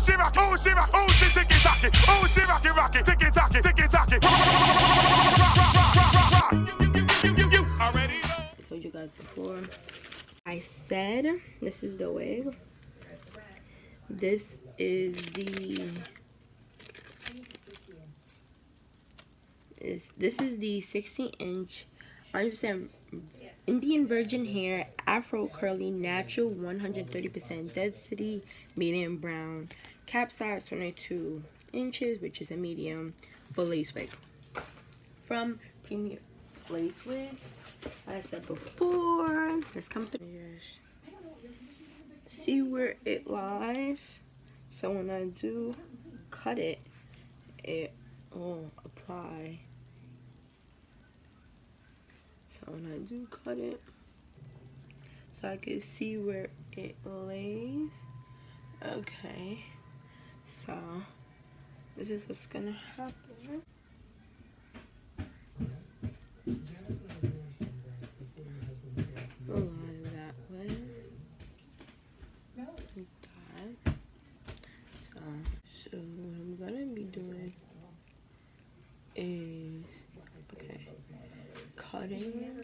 she rock, oh she rock, oh she ticky tocky, oh she rocky rocky, ticky tocky, ticky tocky. You already know. I told you guys before. I said this is the wig. This is the this is the 16-inch 100% Indian virgin hair, afro curly, natural, 130% density, medium brown, cap size 22 inches, which is a medium, full lace wig from Premier Lace Wig. Like I said before, this company, see where it lies. So when I do cut it, it will apply. So when I do cut it, so I can see where it lays. Okay, so this is what's gonna happen. Line that way, like that. So what I'm gonna be doing is, okay, cutting.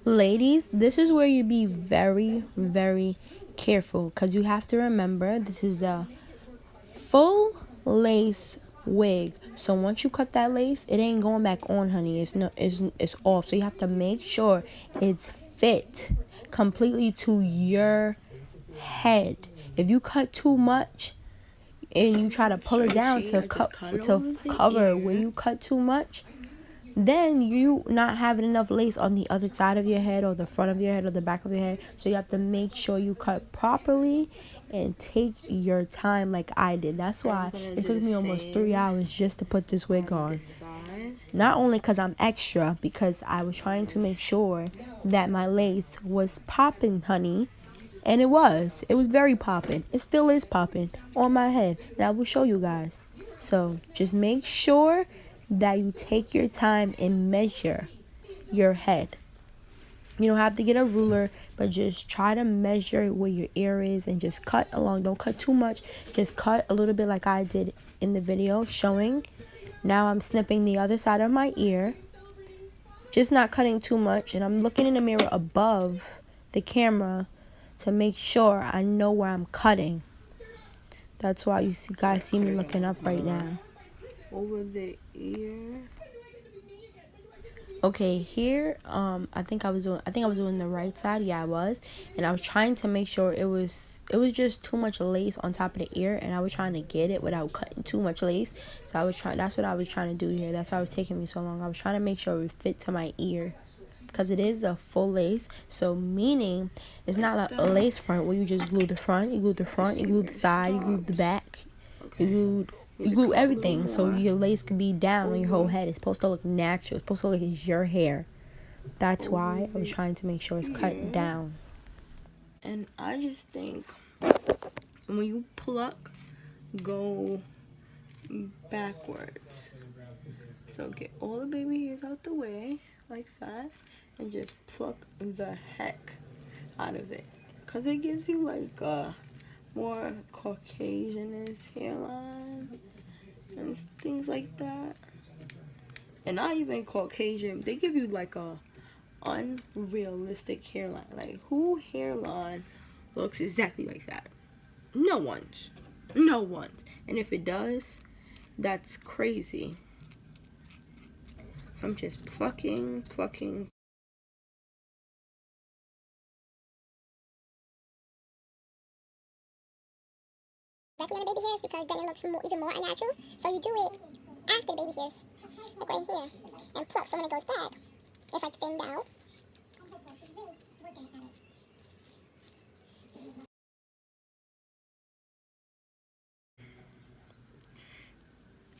Ladies, this is where you be very, very careful, because you have to remember this is a full lace wig. So once you cut that lace, it ain't going back on, honey. It's off. So you have to make sure it's fit completely to your head. If you cut too much and you try to pull it down to cover where you cut too much, then you not having enough lace on the other side of your head or the front of your head or the back of your head. So you have to make sure you cut properly and take your time like I did. That's why it took me almost 3 hours just to put this wig on. Not only because I'm extra, because I was trying to make sure that my lace was popping, honey. And it was very popping. It still is popping on my head, and I will show you guys. So just make sure that you take your time and measure your head. You don't have to get a ruler, but just try to measure where your ear is and just cut along. Don't cut too much. Just cut a little bit like I did in the video showing. Now I'm snipping the other side of my ear. Just not cutting too much. And I'm looking in the mirror above the camera to make sure I know where I'm cutting. That's why you guys see me looking up right now. Over the ear. Okay, here, I think I was doing the right side. Yeah, I was. And I was trying to make sure it was just too much lace on top of the ear, and I was trying to get it without cutting too much lace. So that's what I was trying to do here. That's why it was taking me so long. I was trying to make sure it would fit to my ear, because it is a full lace. So meaning it's not like a lace front where you just glue the front, you glue the front, you glue the side, you glue the back, you glue everything, so your lace can be down on your whole head. It's supposed to look natural. It's supposed to look like it's your hair. That's why I was trying to make sure it's cut down. And I just think when you pluck, go backwards. So get all the baby hairs out the way like that, and just pluck the heck out of it, because it gives you like a more Caucasian-ish hairline and things like that. And not even Caucasian, they give you like a unrealistic hairline. Like, who hairline looks exactly like that? No one's. And if it does, that's crazy. So I'm just plucking. Directly on the baby hairs, because then it looks even more unnatural. So you do it after the baby hairs, like right here, and pluck. So when it goes back, it's like thinned out.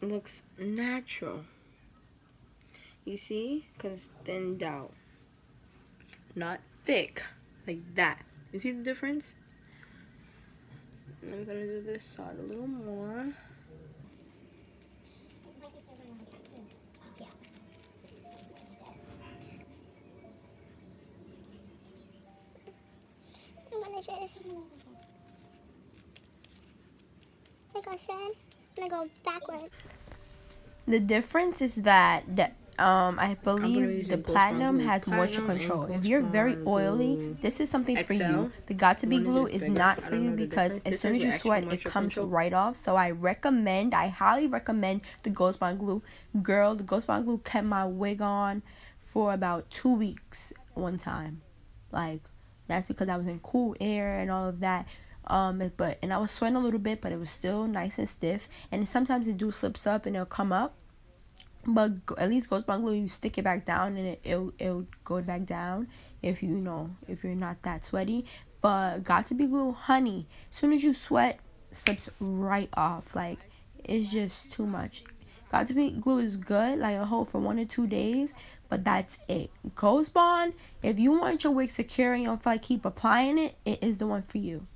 It looks natural. You see? Because it's thinned out. Not thick. Like that. You see the difference? And I'm going to do this side a little more. edges. Like I said, I'm gonna go backwards. The difference is that I believe the platinum has moisture control. If you're very oily, this is something for you. The Got To Be glue is not for you because as soon as you sweat, it comes right off. So I highly recommend the Ghost Bond glue. Girl, the Ghost Bond glue kept my wig on for about 2 weeks one time. Like, that's because I was in cool air and all of that. And I was sweating a little bit, but it was still nice and stiff. And sometimes it do slips up and it'll come up. But at least Ghost Bond glue, you stick it back down and it'll go back down if you know, if you're not that sweaty. But Got To Be glue, honey, as soon as you sweat, slips right off. Like, it's just too much. Got To Be glue is good, like a hold for 1 or 2 days, but that's it. Ghost Bond, if you want your wig secure and you don't feel like keep applying it, it is the one for you.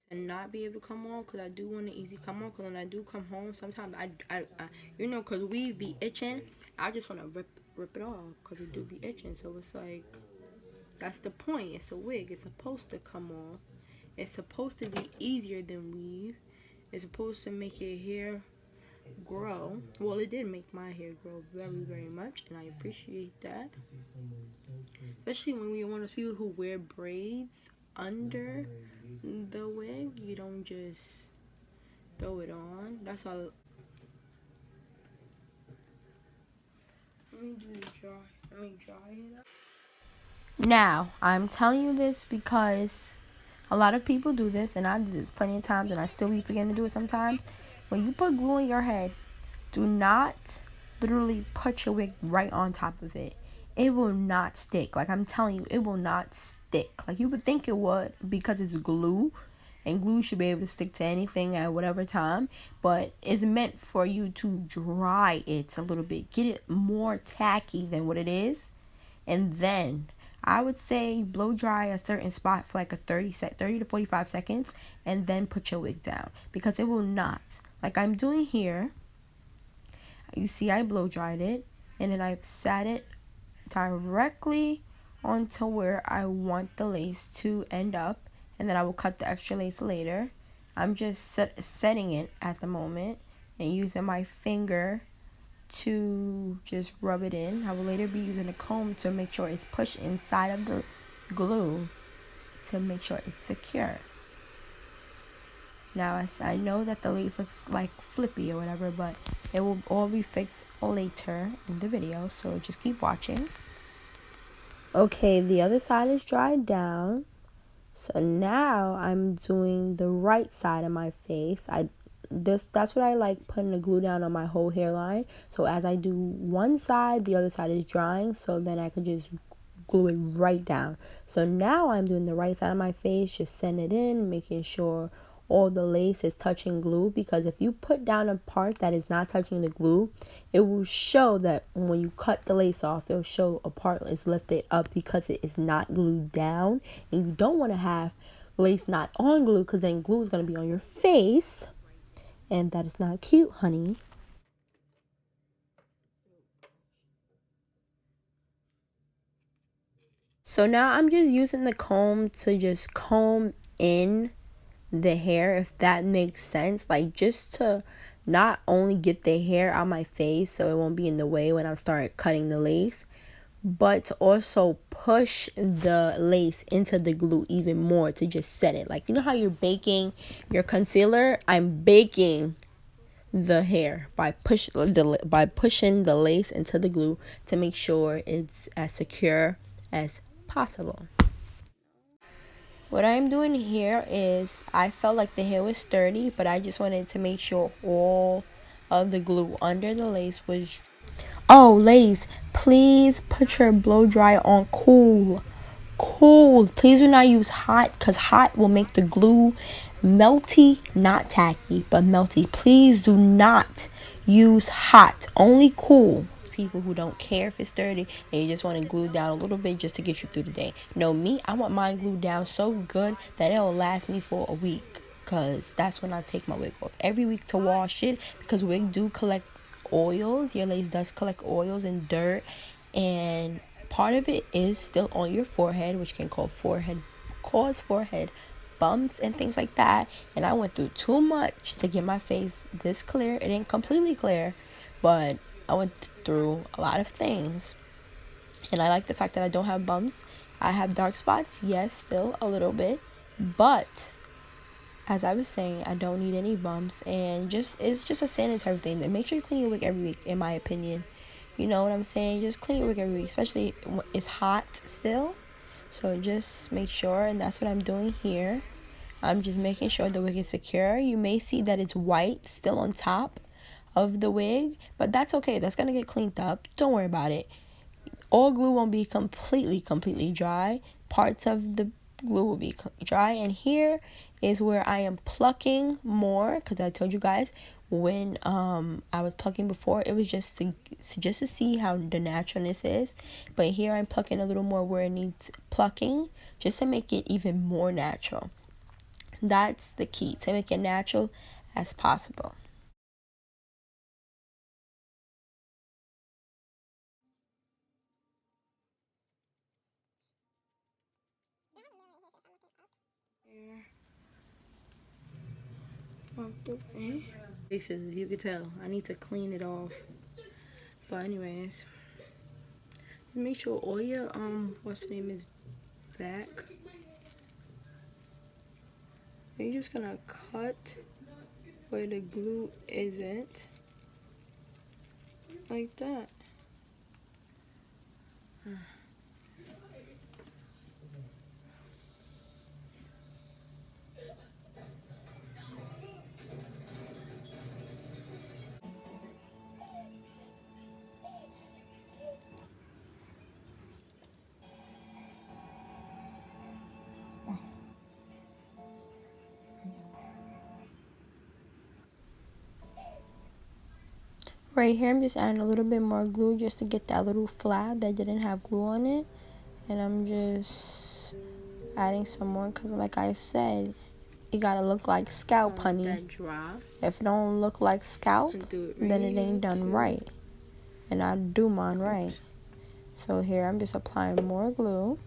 And not be able to come on, because I do want an easy come on, because when I do come home, sometimes I you know, because we be itching, I just want to rip it off, because it do be itching. So it's like, that's the point. It's a wig. It's supposed to come off. It's supposed to be easier than weave. It's supposed to make your hair grow. Well, it did make my hair grow very, very much, and I appreciate that. Especially when you're one of those people who wear braids under the wig. You don't just throw it on. That's all. Let me dry it up. Now, I'm telling you this because a lot of people do this, and I did this plenty of times, and I still be forgetting to do it sometimes. When you put glue on your head, do not literally put your wig right on top of it. It will not stick. Like, I'm telling you, it will not stick. Like, you would think it would because it's glue, and glue should be able to stick to anything at whatever time, but it's meant for you to dry it a little bit, get it more tacky than what it is, and then I would say blow dry a certain spot for like a 30 to 45 seconds, and then put your wig down, because it will not. Like I'm doing here, you see I blow dried it, and then I've sat it directly onto where I want the lace to end up, and then I will cut the extra lace later. I'm just setting it at the moment and using my finger to just rub it in. I will later be using a comb to make sure it's pushed inside of the glue to make sure it's secure. Now, as I know that the lace looks like flippy or whatever, but it will all be fixed later in the video, so just keep watching. Okay, the other side is dried down. So now I'm doing the right side of my face. That's what I like, putting the glue down on my whole hairline. So as I do one side, the other side is drying, so then I can just glue it right down. So now I'm doing the right side of my face, just send it in, making sure all the lace is touching glue, because if you put down a part that is not touching the glue, it will show that when you cut the lace off, it'll show a part is lifted up because it is not glued down. And you don't want to have lace not on glue, because then glue is going to be on your face, and that is not cute, honey. So now I'm just using the comb to just comb in the hair, if that makes sense, like just to not only get the hair out my face so it won't be in the way when I start cutting the lace, but to also push the lace into the glue even more to just set it. Like, you know how you're baking your concealer? I'm baking the hair by pushing the lace into the glue to make sure it's as secure as possible. What I'm doing here is, I felt like the hair was sturdy, but I just wanted to make sure all of the glue under the lace was... Oh, ladies, please put your blow dryer on cool. Cool. Please do not use hot, because hot will make the glue melty, not tacky, but melty. Please do not use hot, only cool. People who don't care if it's dirty and you just want to glue down a little bit just to get you through the day. No, me, I want mine glued down so good that it'll last me for a week, because that's when I take my wig off every week to wash it, because wig do collect oils. Your lace does collect oils and dirt, and part of it is still on your forehead, which can cause forehead cause forehead bumps and things like that, and I went through too much to get my face this clear. It ain't completely clear, but I went through a lot of things, and I like the fact that I don't have bumps. I have dark spots, yes, still a little bit, but as I was saying, I don't need any bumps, and it's just a sanitary thing. And make sure you clean your wig every week, in my opinion. You know what I'm saying? Just clean your wig every week, especially when it's hot still. So just make sure, and that's what I'm doing here. I'm just making sure the wig is secure. You may see that it's white still on top of the wig, but that's okay. That's gonna get cleaned up. Don't worry about it. All glue won't be completely dry. Parts of the glue will be dry, and here is where I am plucking more, because I told you guys when I was plucking before, it was just to see how the naturalness is, but here I'm plucking a little more where it needs plucking, just to make it even more natural. That's the key, to make it natural as possible. Faces, you could tell. I need to clean it off. But anyways, make sure all your what's the name is back. And you're just gonna cut where the glue isn't, like that. Right here, I'm just adding a little bit more glue just to get that little flap that didn't have glue on it. And I'm just adding some more because, like I said, it gotta look like scalp, honey. If it don't look like scalp, then it ain't done right. And I do mine right. So here, I'm just applying more glue.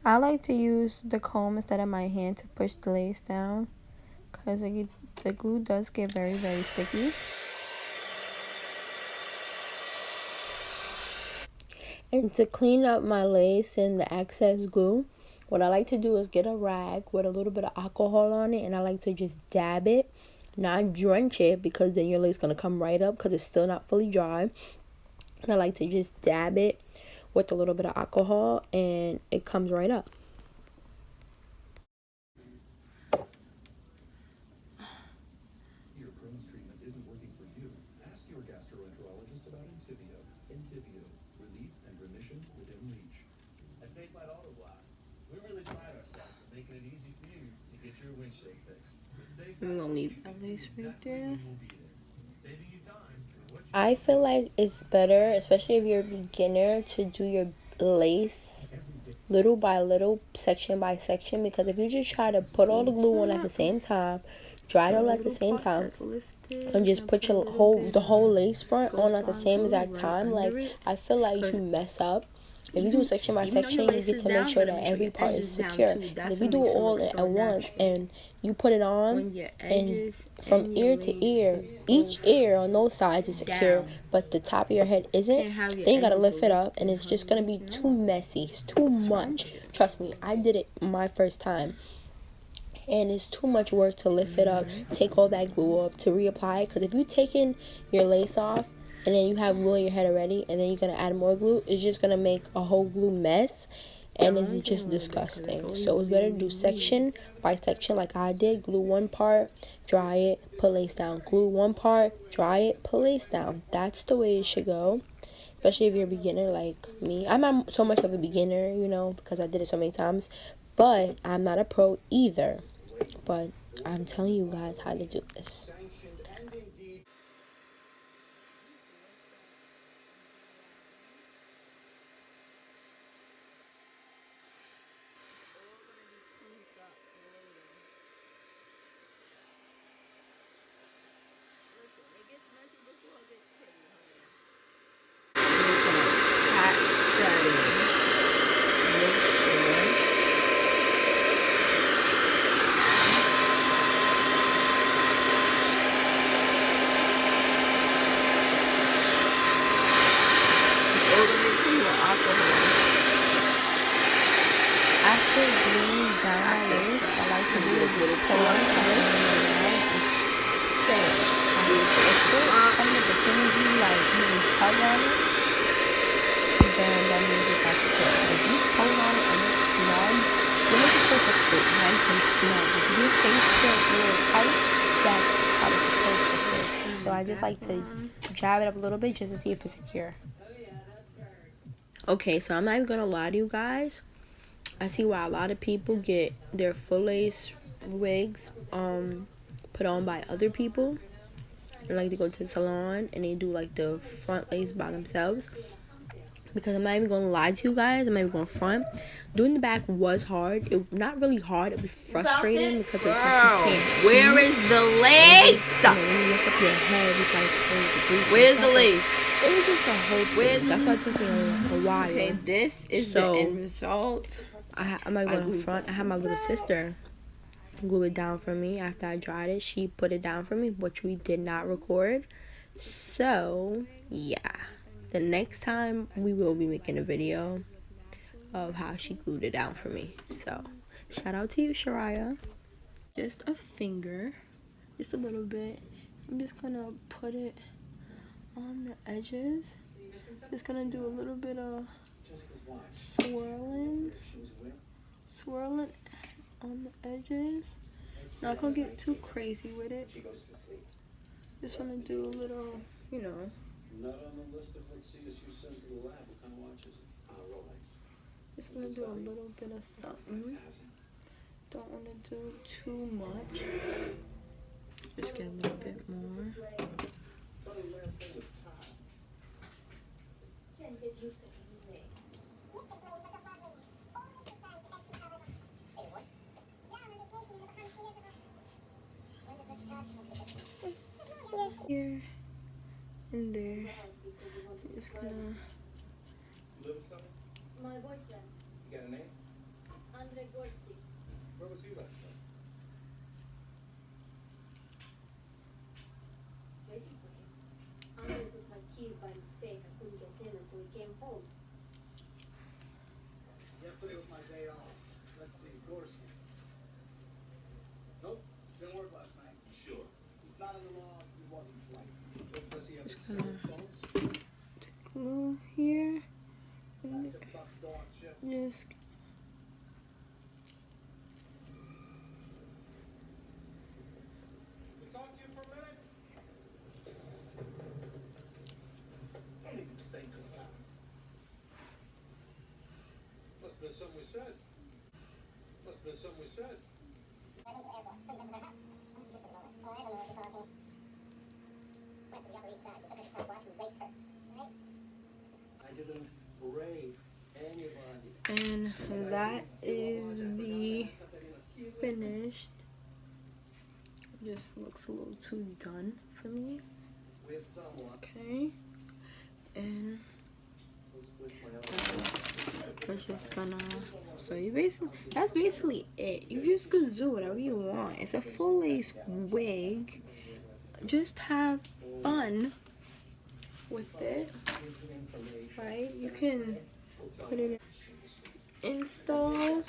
I like to use the comb instead of my hand to push the lace down, because the glue does get very sticky. And to clean up my lace and the excess glue, what I like to do is get a rag with a little bit of alcohol on it, and I like to just dab it, not drench it, because then your lace is going to come right up because it's still not fully dry. And I like to just dab it with a little bit of alcohol, and it comes right up. I'm gonna leave that lace right there. I feel like it's better, especially if you're a beginner, to do your lace little by little, section by section, because if you just try to put all the glue on at the same time, dry it all at the same time, and just put the whole lace front on at the same exact time, like, I feel like you mess up. If you do section by section, you get to make sure that every part is secure. If you do it all at once and you put it on, and from ear to ear, each ear on those sides is secure, but the top of your head isn't, then you gotta lift it up, and it's just gonna be too messy. It's too much. Trust me, I did it my first time, and it's too much work to lift it up, take all that glue up, to reapply it. Because if you taking your lace off and then you have glue in your head already, and then you're gonna add more glue, it's just gonna make a whole glue mess, and it's just disgusting. So it's better to do section by section, like I did. Glue one part, dry it, put lace down. Glue one part, dry it, put lace down. That's the way it should go, especially if you're a beginner like me. I'm not so much of a beginner, because I did it so many times, but I'm not a pro either. But I'm telling you guys how to do this. then that means it's not secure. If you pull on it and it's snug, then it's supposed to fit nice and snug. If you think it's a little tight, that's how it's supposed to fit. So I just like to jab it up a little bit just to see if it's secure. Okay, so I'm not even gonna lie to you guys. I see why a lot of people get their full lace wigs put on by other people. They like to go to the salon and they do like the front lace by themselves. Because I'm not even gonna lie to you guys, I'm not even gonna front. Doing the back was hard. It not really hard. It was frustrating because you can't. Where is the lace? When you lift up your head, it's like Where's the lace? It was just a whole thing. That's why it took me a while. Okay, this is the end result. I'm not going to front. I had my little sister glue it down for me after I dried it. She put it down for me, which we did not record. So, yeah. The next time we will be making a video of how she glued it down for me. So, shout out to you, Shariah. Just a finger. Just a little bit. I'm just going to put it on the edges. Just gonna do a little bit of swirling on the edges. Not gonna get too crazy with it. Just wanna do a little, you know. Just wanna do a little bit of something. Don't wanna do too much. Just get a little bit more. Here and there. I'm just gonna. My boyfriend. You got a name? Andre Gorsky. Where was he last night? Waiting for him. Andre took my keys by mistake. I couldn't get in until he came home. Yesterday was my day off. Let's see, Gorski. Nope, didn't work last night. Sure. He's not in the law. He wasn't flight. Does he have his cell phones? Glue here and there. Just Talk to you for a minute? Don't even think about it. Must have been something we said. Must have been something we said. I went to the airport. So you went to their house? How did you get to the Rolex? Oh, I don't know what you call it. Went to the Upper East Side. We took her to watch and raped her. Right? I didn't rape anybody. and that is the finished. Just looks a little too done for me. With someone. Okay, and we're just gonna. So you basically, that's basically it. You just could do whatever you want. It's a full lace wig. Just have fun with it, right? You can put it in, install.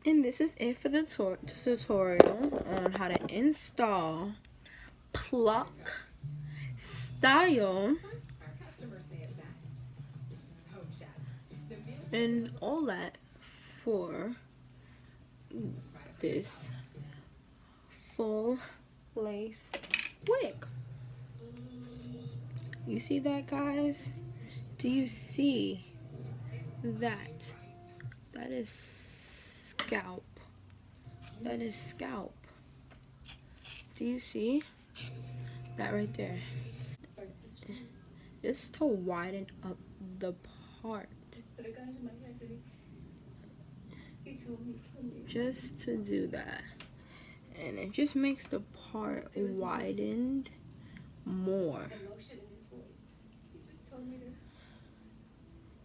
And this is it for the tutorial on how to install, pluck, style, and all that for this full lace wig. You see that, guys? Do you see that? That is scalp. That is scalp. Do you see that right there? Just to widen up the part. Just to do that. And it just makes the part widened more.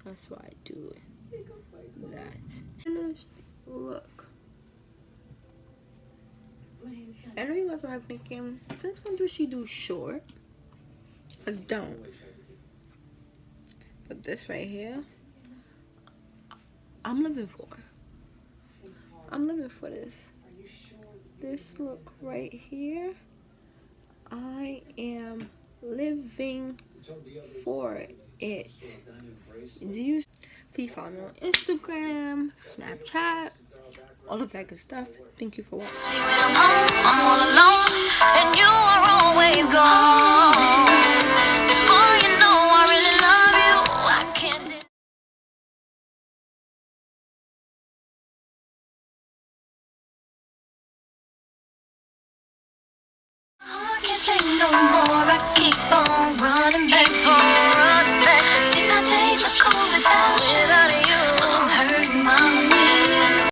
That's why I do it. That. Finished look. I know you guys are thinking, since when does she do short? I don't. But this right here, I'm living for. I'm living for this. This look right here. I am living for it. Do you please follow me on Instagram, Snapchat, all of that good stuff. Thank you for watching. See, when I'm home, I'm all alone, and you are always gone. And boy, you know I really love you. I can't take no more. I keep on running.